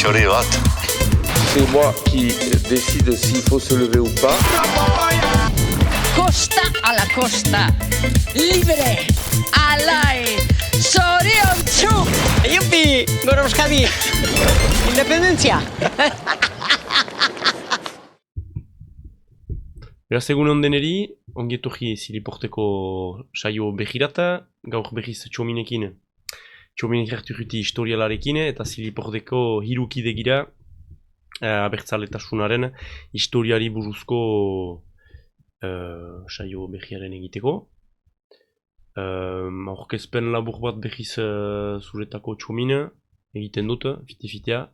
txori bat. C'est moi qui décide s'il faut se lever ou pas. Costa a la costa, libre, alai, zoriontsu! Yupi, gora Euskadi! Independentzia! Beraz egun ondeneri, ongietorri Ziliporteko saio behirata, gaur berriz Txominekin harturuti historialarekin eta Ziliporteko hirukide gira abertzaletasunaren historiari buruzko saio behiaren egiteko. Aurkezpen labur bat berriz zuretako Txomine egiten dut, fite-fitea.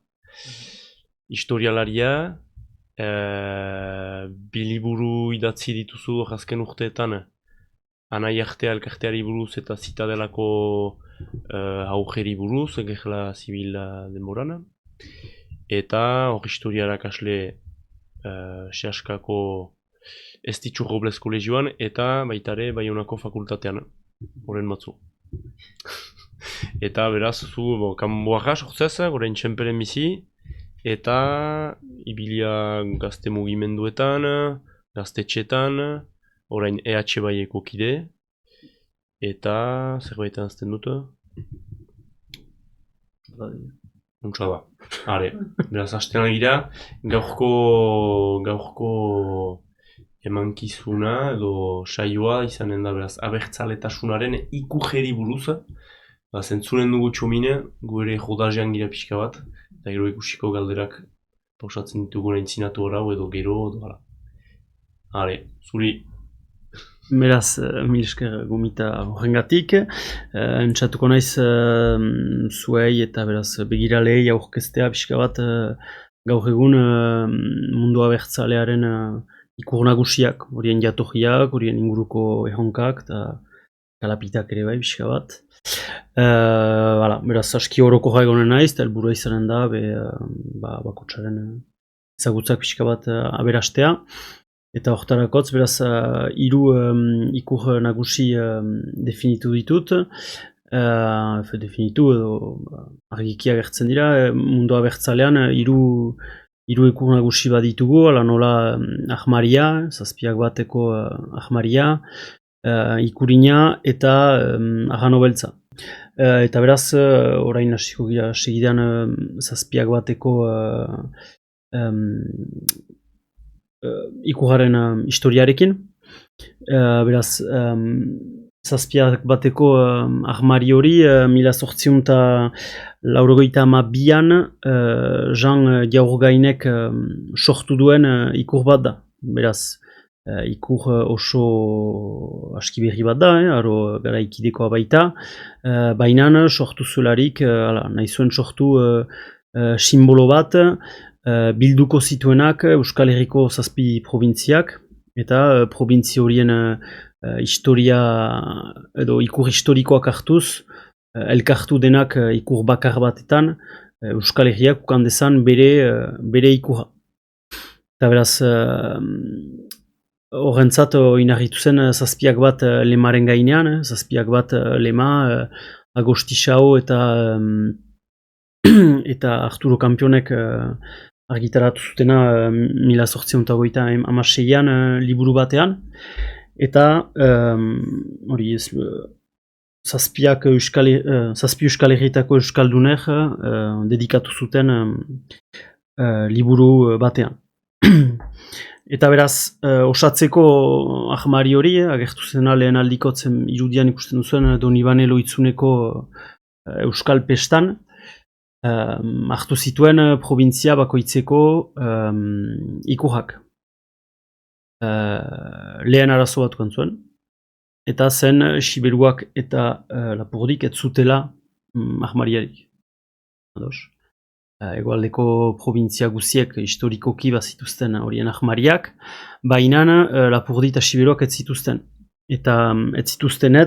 Historialaria, biliburu idatzi dituzu azken urteetan Anai Artea elkarteari buruz eta Zitadelako aurreri buruz, gerla zibila denboran. Eta hor historiarakasle Seaskako Estitxu Robles kolegioan eta baitare Baionako fakultatean, horren batzu. Eta beraz, zu kanboarra sortzez, gorein txenperen bizi, eta ibilia gazte mugimenduetan, gaztetxetan, orain EH baieko kide, eta zerbait azten dut? Untsa da. Hale, beraz, hastean gira, gaurko emankizuna edo saioa izanen da beraz abertzaletasunaren ikujeri buruz. Zentzunen dugu Txomine, gu ere jodajean gira pixka bat, eta gero ikusiko galderak pausatzen ditugu naintzinatu horau edo gero edo gara. Hale, zuri. Beraz, mil esker gomita horrengatik. Entzatuko naiz zuei eta beraz begiralei aurkeztea pixka bat gaur egun mundu abertzalearen ikur nagusiak, horien jatorriak, horien inguruko erronkak eta kalapitak ere bai pixka bat. Beraz, aski orokorra egonen naiz, eta helburua izanen da bakotsaren ezagutzak pixka bat aberastea. Eta hortarakotz, beraz, hiru ikur nagusi definitu ditut. Definitu edo argiki agertzen dira, mundu abertzalean hiru ikur nagusi bat ditugu, ala nola ahmaria, zazpiak bateko ahmaria, ikurina eta arrano beltza. Eta beraz, orain hasiko gira segidan zazpiak bateko ikurraren historiarekin. Beraz, zazpiak bateko ahmari hori, 1882an Jean Jaurgainek sortu duen ikur bat da. Beraz, ikur oso aski berri bat da, aro garaikidekoa baita. Baina sortu zularik, nahi zuen sortu simbolo bat, bilduko zituenak Euskal Herriko zazpi probintziak, eta probintzi horien historia edo ikur historikoak hartuz, elkartu denak ikur bakar batetan, Euskal Herriak ukan dezan bere ikurra. Eta beraz, horrentzat oinarritu zen zazpiak bat lemaren gainean, zazpiak bat lema Agostisao eta Arturo Kampionek argitaratu zutena 1826an liburu batean. Eta zazpi Euskal Herrietako euskaldunek dedikatu zuten liburu batean. Eta beraz, osatzeko ahmari hori, agertu zena lehen aldikotzen irudian ikusten duzuen Donibane Loitzuneko Euskal Pestan, hartu zituen probintzia bakoitzeko ikurrak. Lehen arazo bat zuen, eta zen Siberuak eta Lapurdik ez zutela ahmariarik. Hegoaldeko probintzia guziek historikoki bazituzten horien ahmariak, baina Lapurdi eta Siberuak ez zituzten. Eta ez zituzten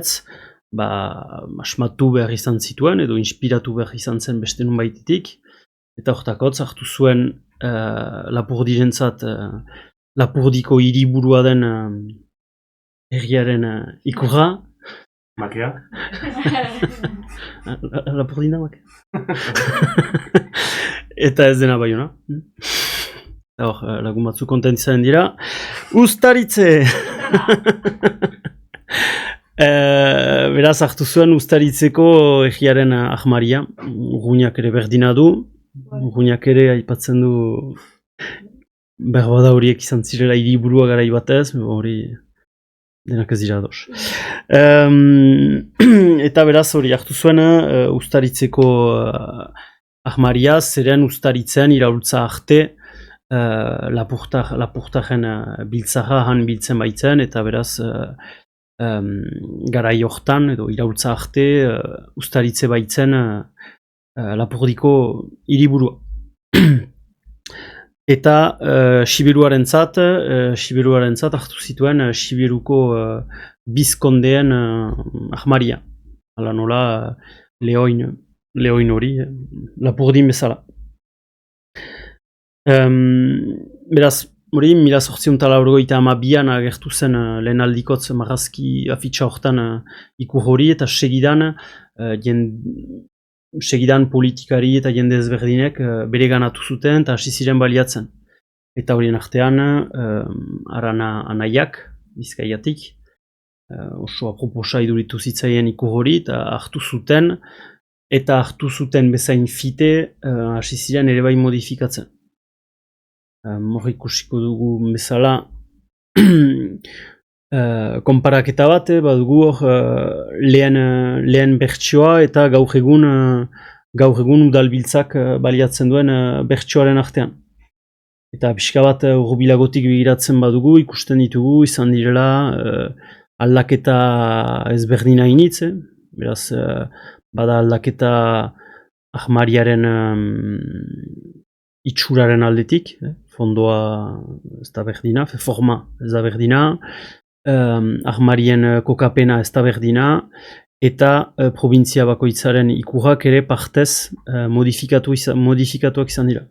asmatu behar izan zituen, edo inspiratu behar izan zen beste nun baititik. Eta hortakotz hartu zuen Lapurdirentzat Lapurdiko hiriburua den herriaren ikurra. Makea? Lapurdin da makea. Eta ez dena Baiona. Hor, lagun batzu kontentzaren dira. Uztaritze! Beraz, hartu zuen Uztaritzeko egiaren ahmaria. Urguñak ere berdina du. Urguñak ere aipatzen du berbada horiek izan zirela hiriburua garai batez, hori denak ez dira ados. Eta beraz hori hartu zuen Uztaritzeko ahmaria, zeren Uztaritzen iraultza arte lapurtaren biltzara han biltzen baitzen, eta beraz garai hortan edo iraultza arte Uztaritze baitzen Lapurdiko hiriburua. Eta Siberuarentzat hartu zituen Siberuko bizkondeen ahmaria. Hala nola Leoin hori, Lapurdin bezala. Beraz, hori, 1882an agertu zen lehen aldikotz marrazki afitxa hortan ikur hori, eta segidan politikari eta jende ezberdinek bere ganatu zuten eta hasi ziren baliatzen. Eta horien artean, Arana Anaiak, Bizkaiatik, oso aproposa iduritu zitzaien ikur hori, eta hartu zuten bezain fite hasi ziren ere bai modifikatzen. Hor ikusiko dugu bezala konparaketa bat, badugu hor lehen bertsioa eta gaur egun udalbiltzak baliatzen duen bertsioaren artean. Eta pixka bat hurbilagotik begiratzen badugu, ikusten ditugu izan direla aldaketa ezberdina initz, beraz bada aldaketa ahmariaren itxuraren aldetik, fondoa ez da berdina, forma ez da berdina, ahmarien kokapena ez da berdina, eta provintzia bakoitzaren ikurrak ere partez modifikatuak izan dira.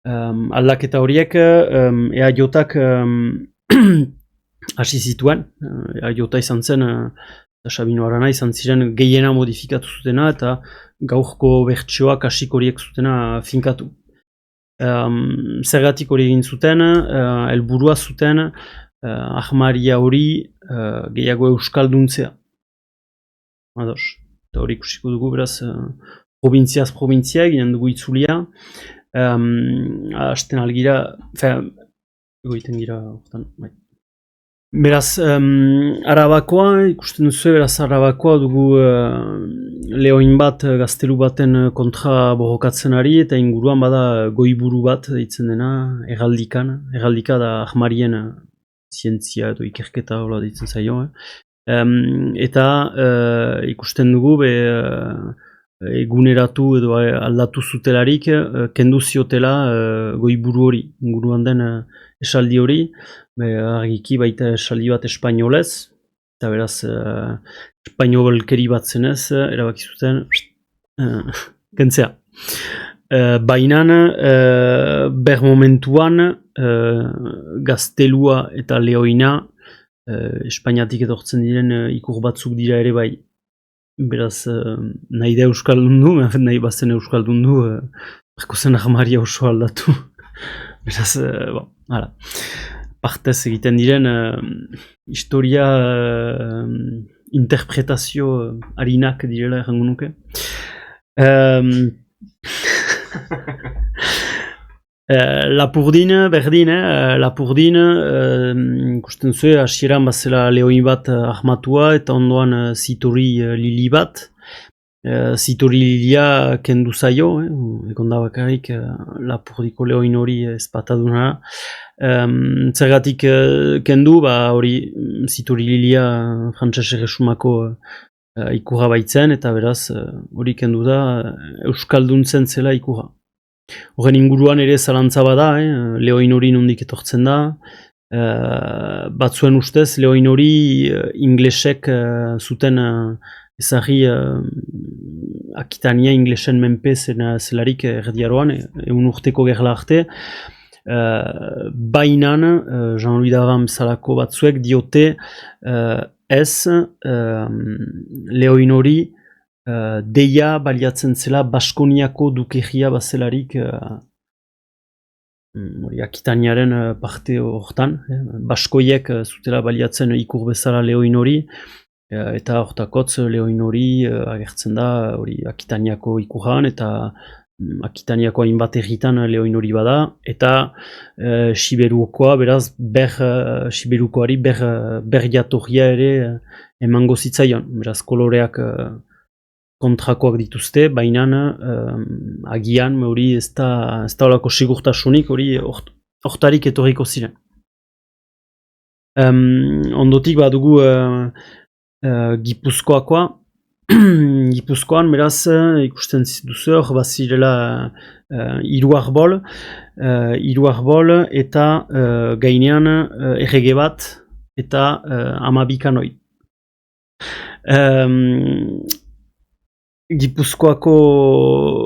Aldaketa horiek EAJak hasi zituen, EAJ izan zen, eta Sabino Arana izan ziren gehiena modifikatu zutena, eta gaurko bertsioak hasik horiek zutena finkatu. Zergatik hori egin zuten, helburua zuten ahmaria hori gehiago euskalduntzea. Ados. Eta hori ikusiko dugu beraz probintziaz provintzia eginen dugu itzulia. Hasten algira, egoiten gira hortan, bai. Beraz, Arabakoa, ikusten duzu, beraz Arabakoa dugu lehoin bat gaztelu baten kontra borrokatzen ari, eta inguruan bada goiburu bat deitzen dena, erraldika da ahmarien zientzia edo ikerketa hola deitzen zaio. Eta ikusten dugu eguneratu edo aldatu zutelarik kendu ziotela goiburu hori, inguruan den esaldi hori, argiki baita esaldi bat espainolez, eta beraz espainolkeri bat zenez, erabaki zuten kentzea. Bainan, ber momentuan, gaztelua eta lehoina, Espainiatik etortzen diren ikur batzuk dira ere bai. Beraz, nahi da euskaldun du, nahi bazen euskaldun du, berko zen ahmaria oso aldatu. Beraz, hala. Partez egiten diren historia interpretazio harinak direla errango nuke. Lapurdin, berdin, Lapurdin, ikusten zuen, hasieran bazela lehoin bat ahmatua eta ondoan Zitori Lili bat. Zitori Lilia kendu zaio, egon da bakarrik Lapurdiko lehoin hori ezpataduna. Zergatik kendu, hori Zitori Lilia frantses erresumako ikurra baitzen, eta beraz hori kendu da euskalduntzen zela ikurra. Horren inguruan ere zalantza bada, lehoin hori nondik etortzen da. Batzuen ustez, lehoin hori inglesek zuten ezagri Akitania inglesen menpe zelarik erdiaroan, egun urteko gerla arte. Bainan, Jean-Louis Davan bezalako batzuek diote ez lehoin hori deia baliatzen zela Baskoniako dukeria bazelarik Akitaniaren parte hortan. Baskoiek zutela baliatzen ikur bezala lehoin hori, eta hortakotz lehoin hori agertzen da hori Akitaniako ikurran, eta Akitaniako hainbat erritan lehoin hori bada, eta Siberukoa, beraz, Siberukoari ber jatorria ere emango zitzaion. Beraz, koloreak kontrakoak dituzte, baina agian hori ez da olako sigurtasunik, hori hortarik etorriko ziren. Ondotik badugu Gipuzkoakoa. Gipuzkoan, beraz, ikusten duzu, hor bazirela hiru arbol eta gainean errege bat eta 12 kanoi. Gipuzkoako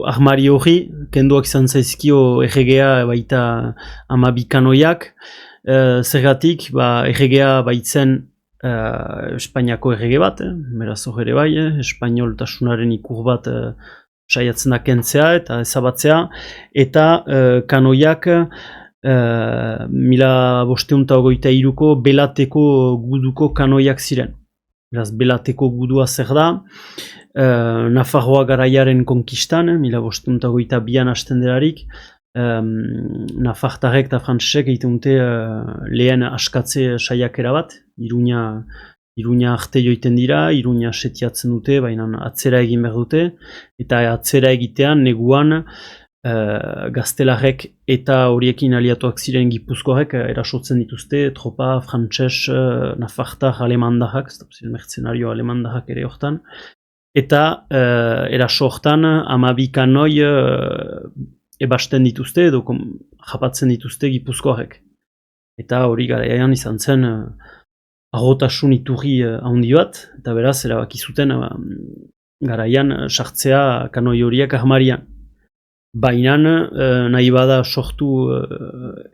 armari hori, kenduak izan zaizkio erregea baita 12 kanoiak, zergatik erregea baitzen Espainiako errege bat, beraz hor ere bai, espainoltasunaren ikur bat saiatzen da kentzea eta ezabatzea, eta kanoiak 1523ko belateko guduko kanoiak ziren. Beraz, belateko gudua zer da, Nafarroa garaiaren konkistan, 1522an hasten delarik, Nafartarek eta frantsesek egiten dute lehen askatze saiakera bat, Iruña arte joiten dira, Iruña setiatzen dute, baina atzera egin behar dute, eta atzera egitean neguan gaztelarrek eta horiekin aliatuak ziren Gipuzkoarek erasotzen dituzte, tropa frantses, nafartar, alemandarrak, mercenario alemandarrak ere hortan, eta eraso hortan 12 kanoi ebasten dituzte edo japatzen dituzte Gipuzkoarek. Eta hori garaian izan zen arrotasun iturri handi bat, eta beraz erabaki zuten garaian sartzea kanoi horiek armarian. Baina nahi bada sortu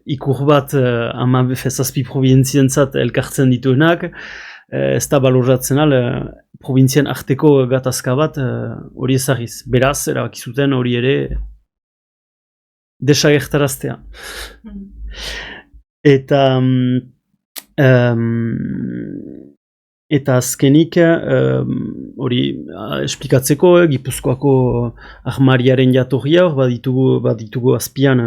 ikur bat 17 probintzientzat elkartzen dituenak, ez da baloratzen provintzien arteko gatazka bat hori ezagiz. Beraz, erabaki zuten hori ere desagertaraztea. Eta azkenik hori esplikatzeko Gipuzkoako armariaren jatorria, baditugu azpian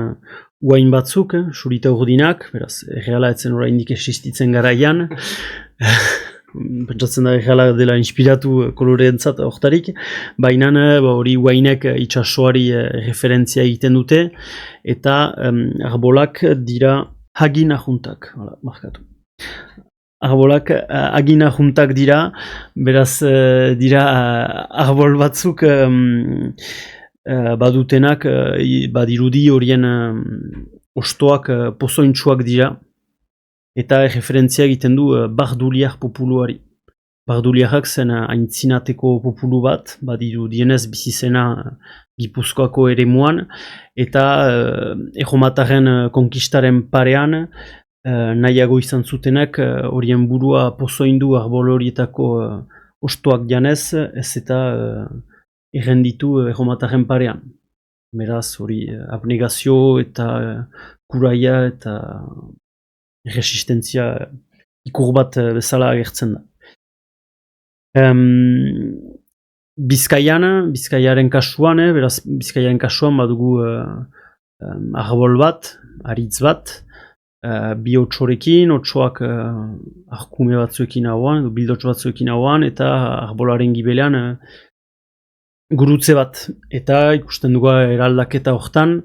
uain batzuk, surita urdinak, beraz, erreala etzen oraindik existitzen garaian, pentsatzen da erreala dela inspiratu koloreentzat hortarik, baina hori uainek itsasoari referentzia egiten dute, eta arbolak dira hagin ajuntak, markatu. Arbolak agina juntak dira, beraz dira arbol batzuk badutenak badirudi horien ostoak pozointsuak dira, eta referentzia egiten du barduliar populuari. Barduliarrak zen aintzinateko populu bat, badirudienez bizizena Gipuzkoako eremuan, eta erromatarren konkistaren parean, nahiago izan zutenak horien burua pozoindu arbol horietako ostoak janez, ez eta errenditu erromatarren parean. Beraz hori abnegazio eta kuraia eta resistentzia ikur bat bezala agertzen da. Bizkaiaren kasuan, beraz Bizkaiaren kasuan badugu arbol bat, aritz bat, bi otsorekin, otsoak arkume batzuekin hauan, bildotx batzuekin hauan, eta arbolaren gibelean gurutze bat. Eta ikusten dugu eraldaketa hortan,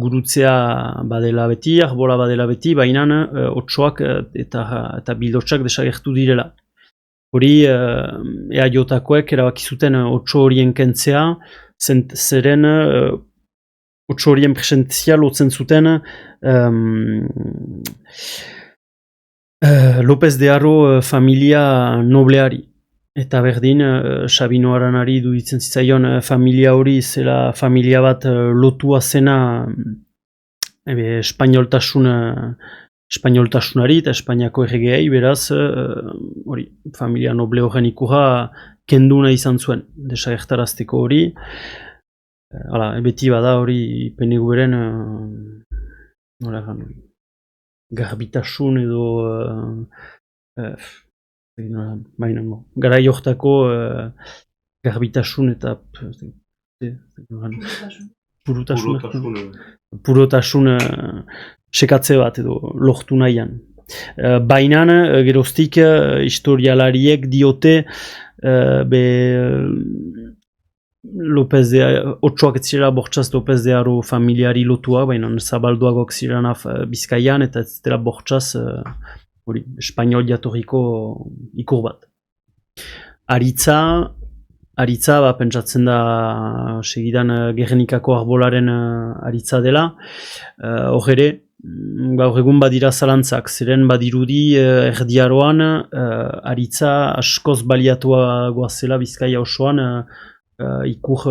gurutzea badela beti, arbola badela beti, baina otsoak eta bildotxak desagertu direla. Hori EAJkoek erabaki zuten otso horien kentzea, zeren otso horien presentzia lotzen zuten López de Haro familia nobleari. Eta berdin, Sabino Aranari duditzen zitzaion familia hori zela familia bat lotua zena espainoltasunari eta Espainiako erregeei, beraz, hori, familia noble horren ikurra kenduna izan zuen, desagertarazteko hori. Beti bada hori PNV-ren garbitasun edo garai hortako garbitasun eta purotasun sekatze bat edo lortu nahian. Baina geroztik historialariek diote Otsoak ez zirela bortxaz López de Haro familiari lotua, baina zabalduagok zirela Bizkaian eta ez dela bortxaz espainol jatorriko ikur bat. Aritza pentsatzen da segidan Gernikako arbolaren aritza dela. Hor ere, gaur egun badira zalantzak, ziren badirudi erdiaroan aritza askoz baliatua goazela Bizkaia osoan ikur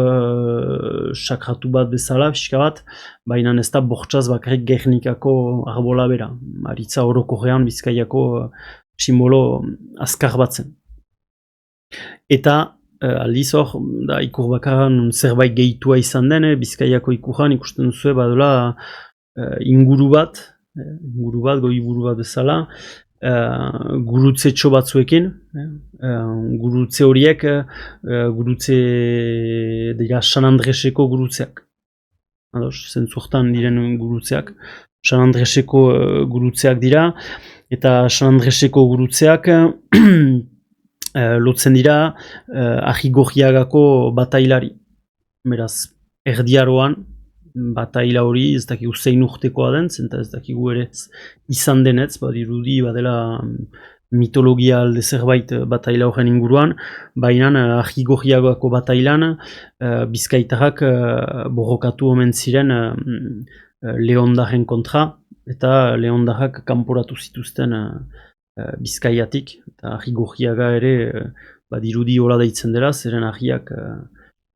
sakratu bat bezala, pixka bat, baina ez da bortxaz bakarrik Gernikako arbola bera. Aritza orokorrean Bizkaiako simbolo azkar batzen. Eta aldiz hor, ikur bakarran zerbait gehitua izan den, Bizkaiako ikurran ikusten duzu badula inguru bat, goiburu bat bezala, gurutzetxo batzuekin, gurutze horiek, gurutze dira San Andreseko gurutzeak. Zentzurtan diren gurutzeak. San Andreseko gurutzeak dira, eta San Andreseko gurutzeak lotzen dira Ahigorriagako batailari. Beraz, erdiaroan, bataila hori ez dakigu zein urtekoa den, eta ez dakigu ere izan denetz, badirudi badela mitologia alde zerbait bataila horren inguruan, baina Ahigorriagako batailan Bizkaitarrak borrokatu omen ziren Leondarren kontra, eta Leondarrak kanporatu zituzten Bizkaiatik, eta Ahigorriaga ere badirudi hola deitzen dela, zeren ahiak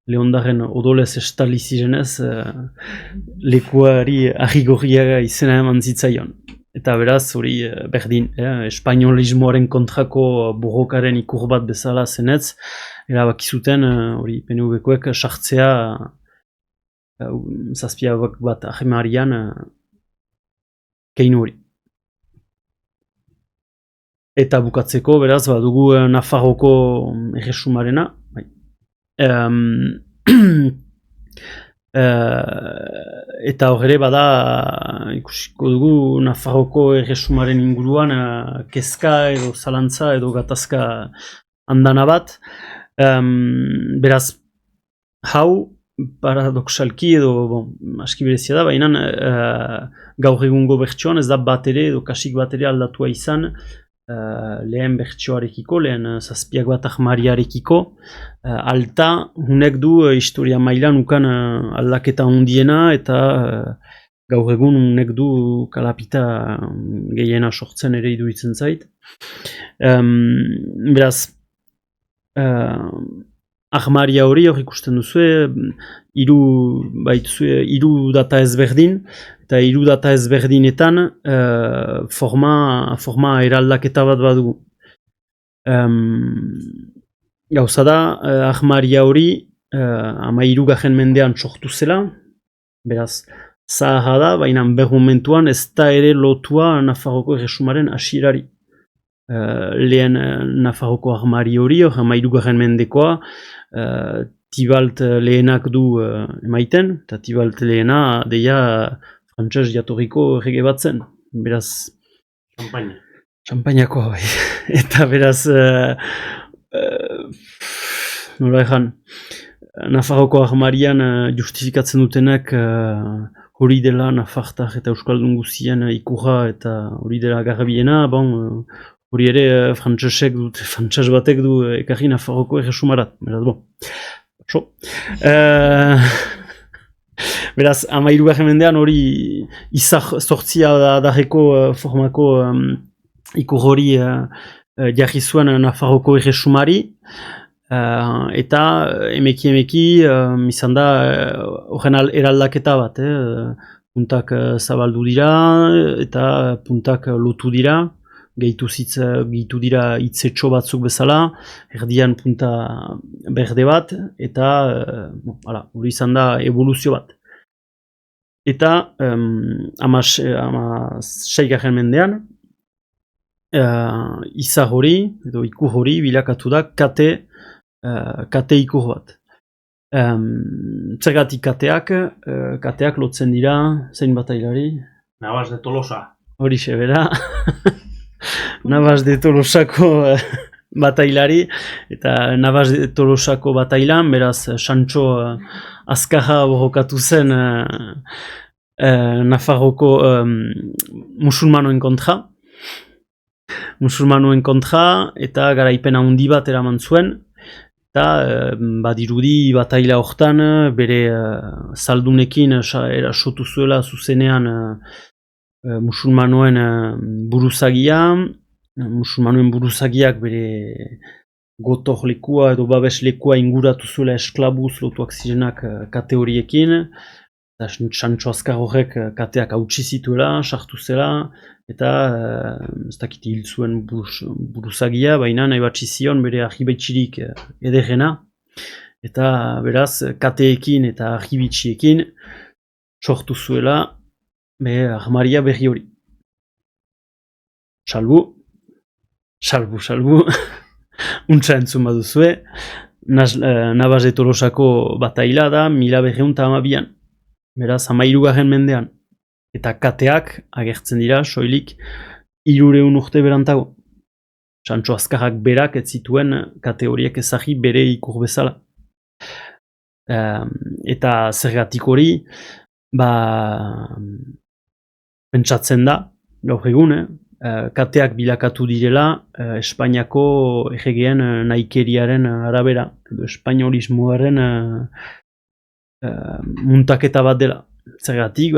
Leondarren odolez estali zirenez lekuari Ahigorriaga izena eman zitzaion. Eta beraz, hori berdin, espainolismoaren kontrako borrokaren ikur bat bezala zenetz, erabakizuten hori PNV-koek sartzea zazpia bat ahemarian keinu hori. Eta bukatzeko, beraz, badugu Nafarroko erresumarena. Eta horre bada ikusiko dugu Nafarroko erresumaren inguruan kezka edo zalantza edo gatazka andana bat. Beraz, hau paradoxalki edo aski berezia da, baina gaur egungo bertsoan ez da bat ere edo kasik bat ere aldatua izan lehen bertsoarekiko, lehen zazpiak bat ahmariarekiko. Alta, hunek du historia mailan ukan aldaketa hundiena eta gaur egun hunek du kalapita gehiena sortzen ere iruditzen zait. Beraz, ahmaria hori hor ikusten duzue, hiru data ezberdin, eta hiru data ezberdinetan forma eraldaketa bat badugu. Gauza da, ahmaria hori 13. mendean sortu zela, beraz, zaharra da, baina momentuan ez da ere lotua Nafarroko erresumaren hasierari. Lehen Nafarroko ahmari hori, 13. mendekoa, Tibalt lehenak du emaiten, eta Tibalt lehena deia frantses jatorriko errege bat zen. Beraz, Champagnako, bai. Eta beraz, nola ezan, Nafarroko ahmarian justifikatzen dutenak hori dela Nafartar eta Euskaldun guzien ikurra eta hori dela garbiena, hori ere frantses batek du ekarri Nafarroko erresumarat. Beraz, beraz, 13. mendean hori izar sortzia darreko formako ikur hori jarri zuen Nafarroko erresumari, eta emeki izan da horren eraldaketa bat, puntak zabaldu dira eta puntak lotu dira, gehitu dira hitzetxo batzuk bezala, erdian punta berde bat, eta hori izan da evoluzio bat. Eta 16. mendean, izar hori, edo ikur hori, bilakatu da kate ikur bat. Zergatik kateak lotzen dira, zein batailari? Navas de Tolosa. Horixe bera, Navas de Tolosako batailari, eta Navas de Tolosako batailan, beraz, Sancho azkarra borrokatu zen Nafarroko musulmanoen kontra, eta garaipen handi bat eraman zuen, eta badirudi bataila hortan bere zaldunekin erasotu zuela zuzenean musulmanoen buruzagiak bere gotor lekua edo babes lekua inguratu zuela esklabuz lotuak zirenak kate horiekin, eta Sancho azkar horrek kateak hautsi zituela, sartu zela, eta ez dakit hil zuen buruzagia, baina nahi batzi zion bere argibaitxirik ederrena, eta beraz kateekin eta argibaitxiekin sortu zuela armaria berri hori. Salbu, untsa entzun baduzue, Navas de Tolosako bataila da 1212an, beraz 13. mendean, eta kateak agertzen dira soilik 300 urte berantago. Sancho azkarrak berak ez zituen kate horiek ezagi bere ikur bezala. Eta zergatik hori, pentsatzen da, gaur egun, kateak bilakatu direla Espainiako erregeen nahikeriaren arabera, edo espainolismoaren muntaketa bat dela. Zergatik,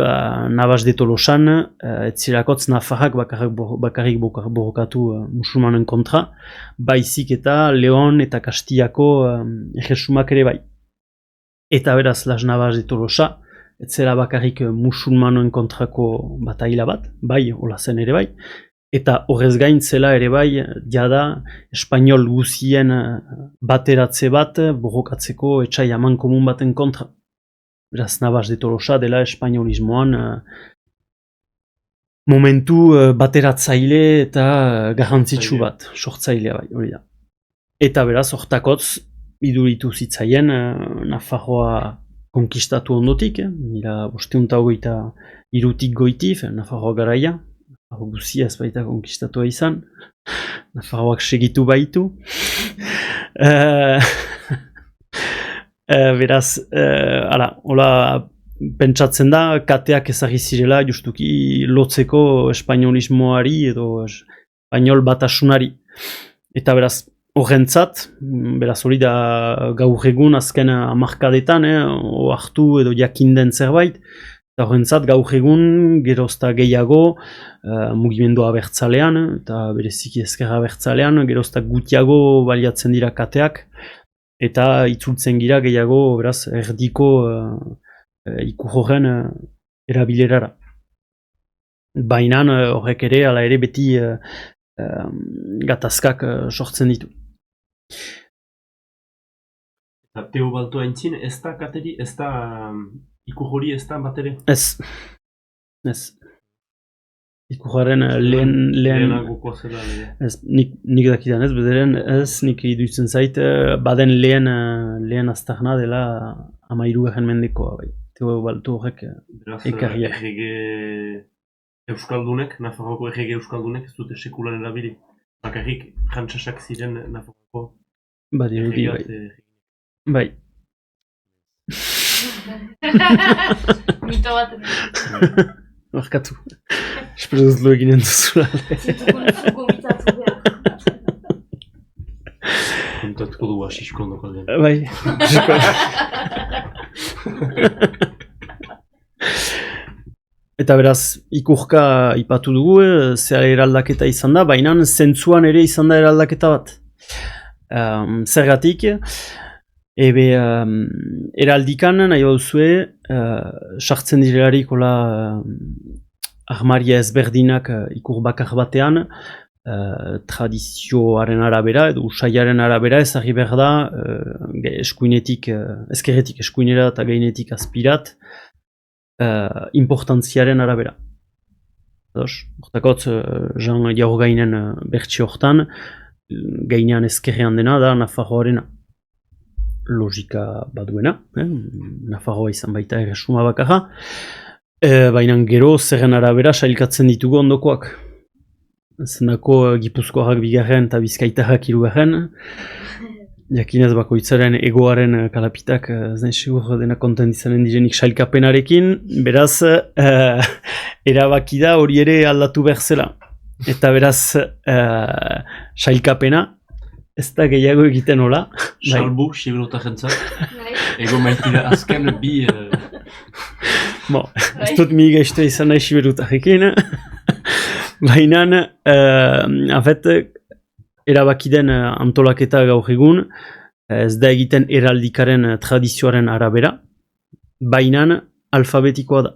Navas de Tolosan, etzirakotz Nafarrak bakarrik borrokatu musulmanen kontra, baizik eta Leon eta Kastillako erresumak ere bai. Eta beraz, Las Navas de Tolosa, etzera bakarrik musulmanoen kontrako bataila bat, bai, hola zen ere bai, eta horrez gain zela ere bai, jada, espainol guzien bateratze bat, borrokatzeko etxai aman komun baten kontra. Beraz, Navas de Tolosa dela espainolismoan momentu bateratzaile eta garrantzitsu bat, sortzailea bai, hori da. Eta beraz, hortakotz, iduritu zitzaien Nafarroa konkistatu ondotik, 1523 goitif, Nafarroa garaia, Nafarroa guzia ez baita konkistatua izan, Nafarroak segitu baitu. Beraz, hola pentsatzen da, kateak ezagri zirela justuki lotzeko espainolismoari edo espainol batasunari. Eta beraz, horrentzat, beraz hori da gaur egun azken hamarkadetan, ohartu edo jakinden zerbait, eta horrentzat gaur egun gerozta gehiago mugimendu abertzalean, eta bereziki ezker abertzalean, gerozta gutiago baliatzen dira kateak, eta itzultzen gira gehiago beraz erdiko ikur horren erabilerara. Baina horrek ere, ala ere beti gatazkak sortzen ditu. Eta Teobaldo aintzin, ez da kateri, ez da ikur hori ez da bat ere? Ez. Ikurraren lehenagoko zela lege. Ez, nik dakidan ez, bederen ez, nik iduitzen zait, baden lehen aztarna dela 13. mendekoa, bai. Teobaldo horrek ekarriak. Beraz, errege euskaldunek, Nafarroko errege euskaldunek ez dute sekulan erabili. Bakarrik frantsasak ziren Nafarroko badirudi, bai. Bai. Mito bat. Barkatu. Espero dut lo eginen duzula. Kontatuko du asisko ondoko aldean. Bai. Eta beraz, ikurka ipatu dugu, zehar eraldaketa izan da, baina zentzuan ere izan da eraldaketa bat. Zergatik, eraldikan nahi baduzue, sartzen direlarik armaria ezberdinak ikur bakar batean, tradizioaren arabera edo usaiaren arabera ezagri behar da eskuinetik, ezkerretik eskuinera eta gainetik azpirat importantziaren arabera. Hortakotz, Jean Jaurgainen bertsi hortan, gainean ezkerrean dena da Nafarroarena. Logika baduena, Nafarroa izan baita erresuma bakarra, baina gero zerren arabera sailkatzen ditugu ondokoak. Zendako Gipuzkoarrak bigarren eta Bizkaitarrak hirugarren, jakinez bakoitzaren egoaren kalapitak zain segur dena kontent izanen direnik sailkapenarekin, beraz erabaki da hori ere aldatu behar zela. Eta beraz sailkapena ez da gehiago egiten hola. Salbu, Siberota jentzat. Ego maitira azken bi... Ez dut mi gaiztu izan nahi Siberotarekin. Baina, erabaki den antolaketa gaur egun, ez da egiten heraldikaren tradizioaren arabera, baina alfabetikoa da.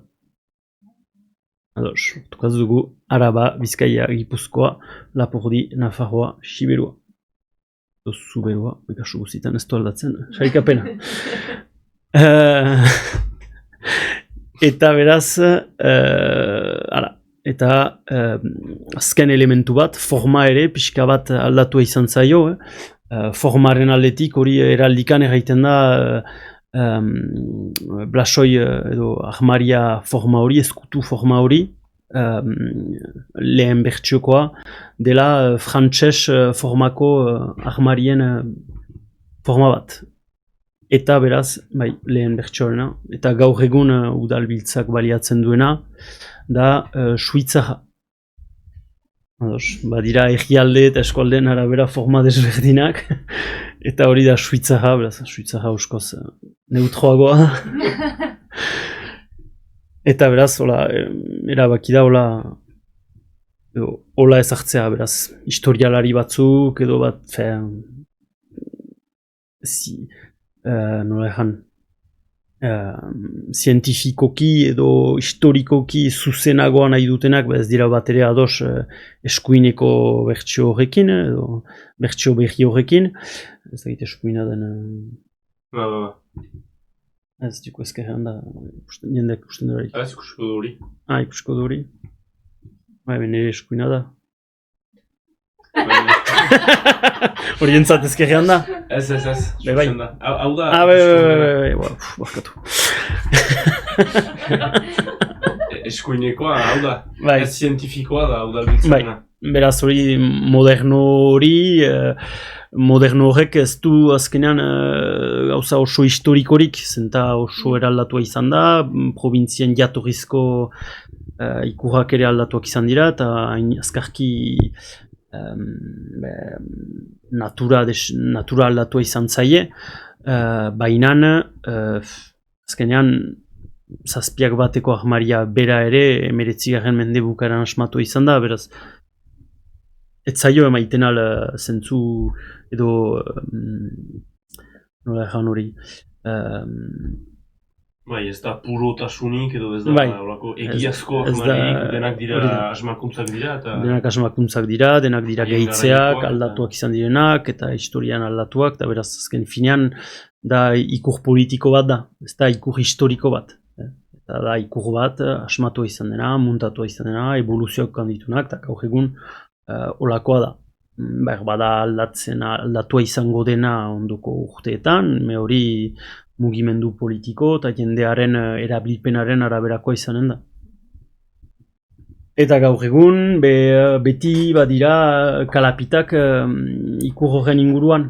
Ados, tukaz dugu, Araba, Bizkaia, Gipuzkoa, Lapurdi, Nafarroa, Siberua. Zuberua, bekasu guzitan ez du aldatzen, sailkapena. Eta beraz, eta azken elementu bat, forma ere, pixka bat aldatu izan zaio, formaren aldetik hori heraldikan erraiten da blasoi edo armaria forma hori, eskutu forma hori, lehen bertsiokoa dela frantses formako armarien forma bat. Eta beraz, bai, lehen bertsioarena, eta gaur egun udalbiltzak baliatzen duena, da Suitzarra. Badira egialde eta eskualdeen arabera forma desberdinak, eta hori da Suitzarra, beraz, Suitzarra euskoz neutroagoa. Eta beraz, erabaki da, hola ezartzea, beraz, historialari batzuk, edo bat, nola ejan, zientifikoki edo historikoki zuzenagoa nahi dutenak, ez dira bat ere ados eskuineko bertsio horrekin, edo bertsio berri horrekin, ez da gite eskuina den... Ez duko ezkerrean da, jendek ikusten dira. Ez ikusko duri. Ikusko duri. Nire eskuina da. Hori entzat ezkerrean da? Ez. Bai. Hau da... Barkatu. Eskuinekoa, hau da. Ez zientifikoa da, hau da biltzena. Beraz hori moderno hori... Moderno horrek ez du azkenean gauza oso historikorik, zenta oso eraldatua izan da, provintzien jatorrizko ikurrak ere aldatuak izan dira, eta azkarki natura aldatua izan zaie, baina azkenean zazpiak bateko armaria bera ere 19. mende bukaeran asmatu izan da, beraz ez zaio emaiten al zentzu edo nola egan hori bai, ez da purotasunik edo ez da egiazko armaririk, denak dira asmakuntzak dira denak asmakuntzak dira, denak dira gehitzeak, aldatuak izan direnak eta historian aldatuak, eta beraz azken finean da ikur politiko bat da, ez da ikur historiko bat eta da ikur bat asmatua izan dena, muntatua izan dena, evoluzioak kanditunak, eta gaur egun olakoa da. Bada aldatua izango dena ondoko urteetan, hori mugimendu politiko eta jendearen erabilpenaren araberakoa izanen da. Eta gaur egun, beti badira kalapitak ikur horren inguruan.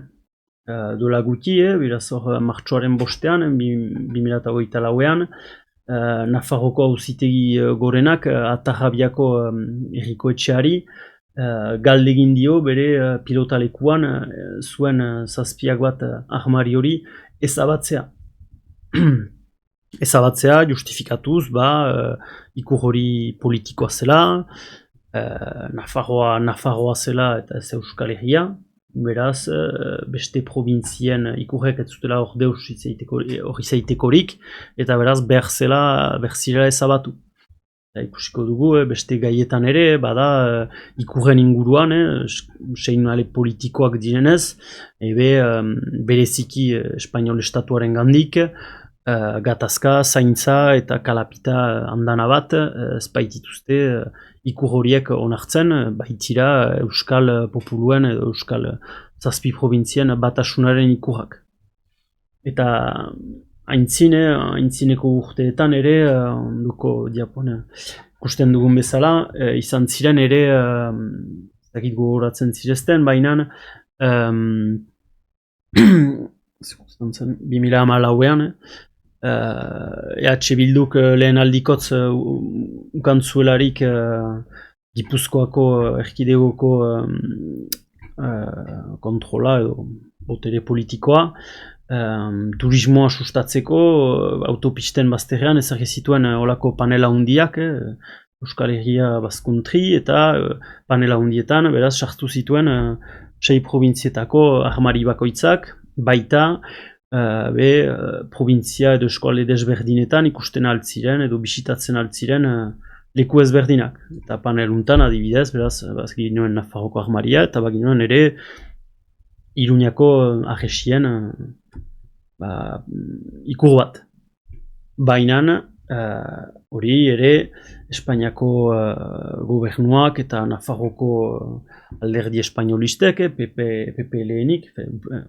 Dola guti, beraz hor martxoaren 5ean, 2024ean, Nafarroko auzitegi gorenak Atarrabiako herriko etxeari galdegin dio bere pilotalekuan zuen zazpiak bat armari hori ezabatzea. Ezabatzea justifikatuz, ikur hori politikoa zela, Nafarroa zela eta ez Euskal Herria, beraz beste provintzien ikurrek ez zutela hor deus izaitekorik, eta beraz behar zela ezabatu. Eta ikusiko dugu, beste gaietan ere, bada ikurren inguruan, seinale politikoak direnez, bereziki espainol estatuaren gandik, gatazka, zaintza eta kalapita handana bat, ez baitituzte ikur horiek onartzen, baitira euskal populuen edo euskal zazpi provintzien batasunaren ikurrak. Eta aintzineko urteetan ere, onduko diapone, ikusten dugun bezala, izan ziren ere, zakit gogoratzen zirezten, baina 2014an, EH Bilduk lehen aldikotz ukantzuelarik Gipuzkoako erkidegoko kontrola edo botere politikoa, turismoa sustatzeko autopisten bazterrean ezarri zituen olako panela hundiak, Euskal Herria Bazkuntri, eta panela hundietan beraz sartu zituen 6 probintzietako armari bakoitzak, baita provintzia edo eskualde desberdinetan ikusten altziren edo bisitatzen altziren leku ezberdinak. Eta panel untan adibidez, beraz, ginoen Nafarroko armaria eta baginoen ere Iruñako agesien ikur bat. Bainan, hori ere Espainiako gobernuak eta Nafarroko alderdi espainolistek, PP lehenik,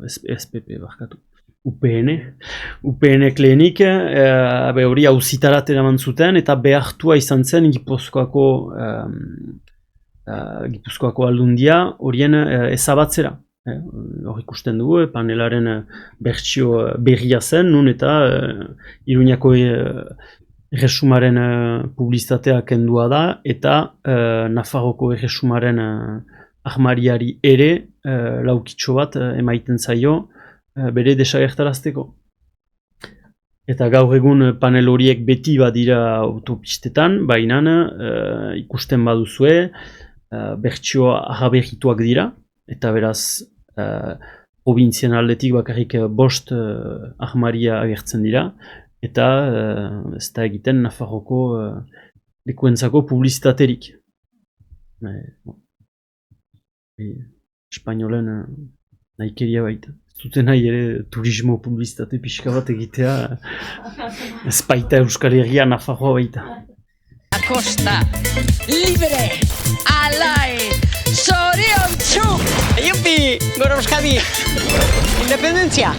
SPP barkatu, UPN lehenik, hori auzitarat eraman zuten eta behartua izan zen Gipuzkoako aldundia horien ezabatzera. Hor ikusten dugu, panelaren bertsio berria zen, nun eta Iruñako erresumaren publizitatea kendua da, eta Nafarroko erresumaren armariari ere laukitxo bat emaiten zaio bere desagertarazteko. Eta gaur egun panel horiek beti badira autopistetan, baina ikusten baduzue bertsio ahaberrituak dira, eta beraz provintzien aldetik bakarrik 5 armaria agertzen dira, eta ez da egiten Nafarroko lekuentzako publizitaterik. Espainolen nahikeria baita. Ez dute nahi ere turismo publizitate pixka bat egitea, ez baita Euskal Herria Nafarroa baita. La costa libre, alai, zoriontsu! Jupi, Gora Euskadi! Independentzia!